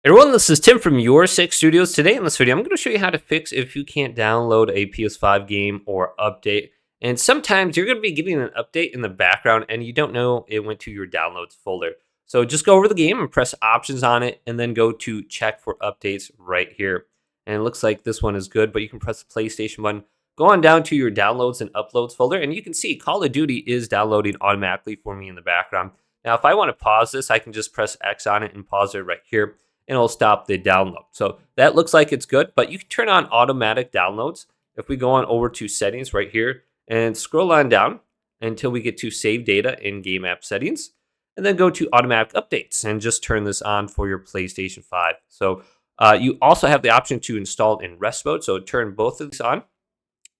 Everyone, this is Tim from Your Six Studios. Today in this video, I'm going to show you how to fix if you can't download a PS5 game or update. And sometimes you're going to be getting an update in the background and you don't know it went to your downloads folder. So just go over the game and press options on it and then go to check for updates right here. And it looks like this one is good, but you can press the PlayStation button. Go on down to your downloads and uploads folder and you can see Call of Duty is downloading automatically for me in the background. Now, if I want to pause this, I can just press X on it and pause it right here. And it'll stop the download. So that looks like it's good, but you can turn on automatic downloads. If we go on over to settings right here and scroll on down until we get to save data in game app settings, and then go to automatic updates and just turn this on for your PlayStation 5. So you also have the option to install in rest mode. So turn both of these on,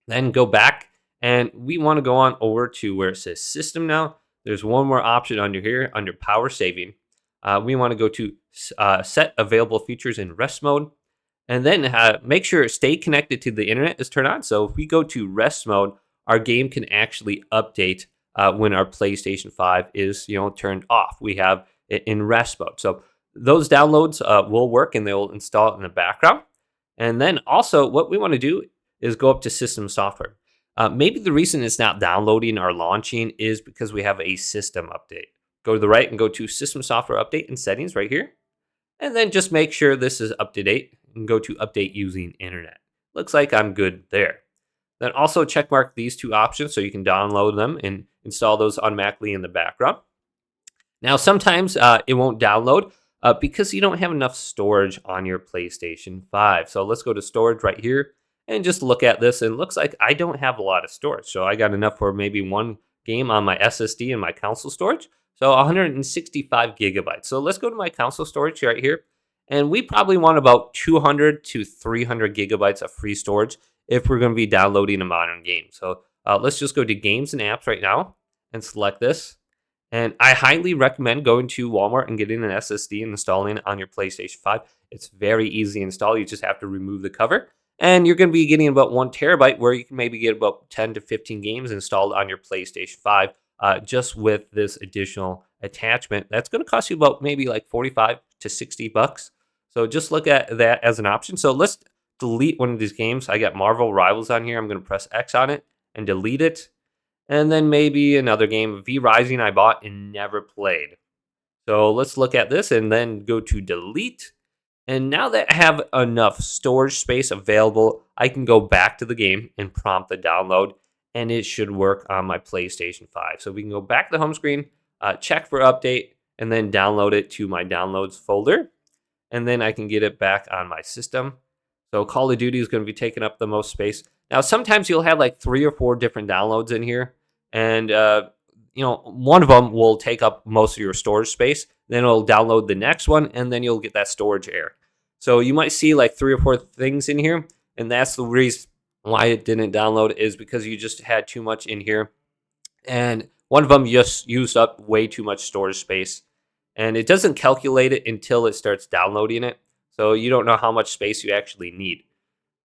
then go back and we want to go on over to where it says system now. There's one more option under here under power saving. We want to go to set available features in rest mode, and then make sure stay connected to the internet is turned on. So if we go to rest mode, our game can actually update when our PlayStation 5 is turned off. We have it in rest mode. So those downloads will work and they'll install it in the background. And then also what we want to do is go up to system software. Maybe the reason it's not downloading or launching is because we have a system update. Go to the right and go to System Software Update and Settings right here. And then just make sure this is up to date and go to Update Using Internet. Looks like I'm good there. Then also check mark these two options so you can download them and install those automatically in the background. Now, sometimes it won't download because you don't have enough storage on your PlayStation 5. So let's go to storage right here and just look at this. And it looks like I don't have a lot of storage. So I got enough for maybe one game on my SSD and my console storage. So 165 gigabytes. So let's go to my console storage right here. And we probably want about 200 to 300 gigabytes of free storage if we're going to be downloading a modern game. So let's just go to games and apps right now and select this. And I highly recommend going to Walmart and getting an SSD and installing it on your PlayStation 5. It's very easy to install. You just have to remove the cover. And you're going to be getting about 1 terabyte where you can maybe get about 10 to 15 games installed on your PlayStation 5. Just with this additional attachment, that's going to cost you about maybe like 45 to 60 bucks. So just look at that as an option. So let's delete one of these games. I got Marvel Rivals on here. I'm going to press X on it and delete it. And then maybe another game, V Rising, I bought and never played. So let's look at this and then go to delete. And now that I have enough storage space available, I can go back to the game and prompt the download. And it should work on my PlayStation 5. So we can go back to the home screen, check for update, and then download it to my downloads folder. And then I can get it back on my system. So Call of Duty is going to be taking up the most space. Now, sometimes you'll have like 3 or 4 different downloads in here. And, one of them will take up most of your storage space. Then it'll download the next one, and then you'll get that storage error. So you might see like 3 or 4 things in here. And that's the reason why it didn't download is because you just had too much in here. And one of them just used up way too much storage space. And it doesn't calculate it until it starts downloading it. So you don't know how much space you actually need.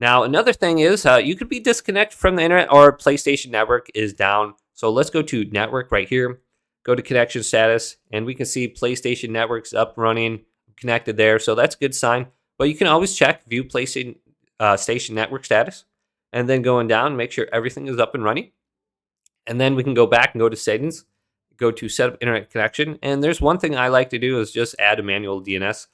Now, another thing is you could be disconnected from the internet or PlayStation network is down. So let's go to network right here. Go to connection status. And we can see PlayStation network's up running, connected there. So that's a good sign. But you can always check view PlayStation station network status. And then going down, make sure everything is up and running. And then we can go back and go to settings, go to set up internet connection. And there's one thing I like to do is just add a manual DNS.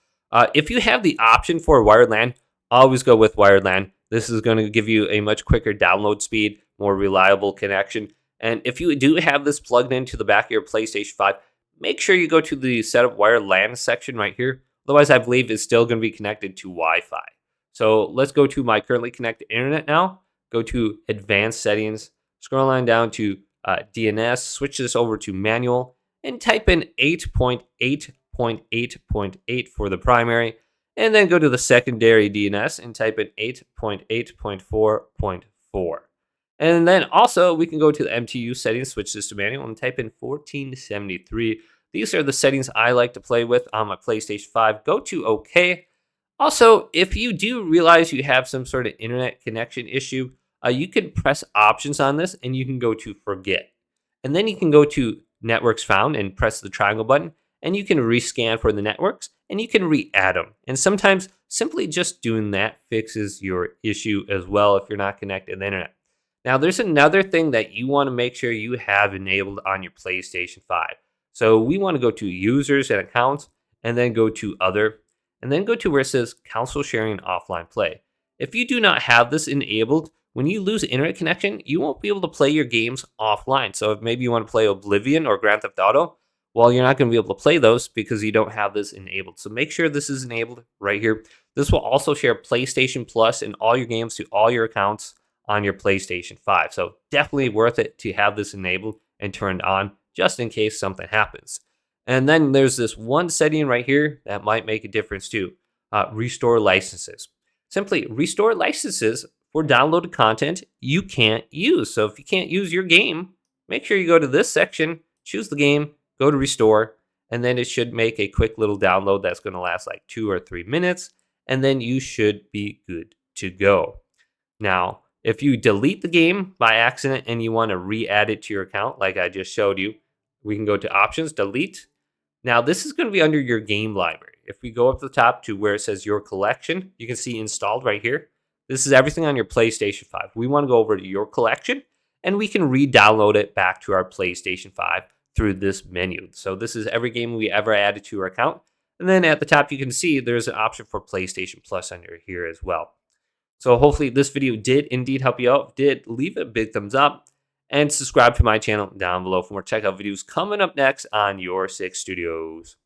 If you have the option for wired LAN, always go with wired LAN. This is going to give you a much quicker download speed, more reliable connection. And if you do have this plugged into the back of your PlayStation 5, make sure you go to the setup wired LAN section right here. Otherwise, I believe it's still going to be connected to Wi-Fi. So let's go to my currently connected internet now. Go to advanced settings, scroll on down to DNS, switch this over to manual, and type in 8.8.8.8 for the primary, and then go to the secondary DNS and type in 8.8.4.4. And then also we can go to the MTU settings, switch this to manual, and type in 1473. These are the settings I like to play with on my PlayStation 5. Go to OK. Also, if you do realize you have some sort of internet connection issue, you can press options on this and you can go to forget. And then you can go to networks found and press the triangle button and you can rescan for the networks, and you can re-add them. And sometimes simply just doing that fixes your issue as well if you're not connected to the internet. Now, there's another thing that you want to make sure you have enabled on your PlayStation 5. So we want to go to Users and Accounts, and then go to Other, and then go to where it says Console Sharing Offline Play. If you do not have this enabled, when you lose internet connection, you won't be able to play your games offline. So if maybe you want to play Oblivion or Grand Theft Auto, well, you're not going to be able to play those because you don't have this enabled. So make sure this is enabled right here. This will also share PlayStation Plus and all your games to all your accounts on your PlayStation 5. So definitely worth it to have this enabled and turned on just in case something happens. And then there's this one setting right here that might make a difference too. Restore licenses. Simply restore licenses for downloaded content you can't use. So if you can't use your game, make sure you go to this section, choose the game, go to restore, and then it should make a quick little download that's going to last like 2 or 3 minutes, and then you should be good to go. Now, if you delete the game by accident and you want to re-add it to your account, like I just showed you, we can go to Options, Delete. Now, this is going to be under your game library. If we go up to the top to where it says Your Collection, you can see Installed right here. This is everything on your PlayStation 5. We want to go over to Your Collection, and we can re-download it back to our PlayStation 5 through this menu. So this is every game we ever added to our account. And then at the top, you can see there's an option for PlayStation Plus under here as well. So hopefully this video did indeed help you out. If it did, leave a big thumbs up and subscribe to my channel down below for more checkout videos coming up next on Your 6 Studios.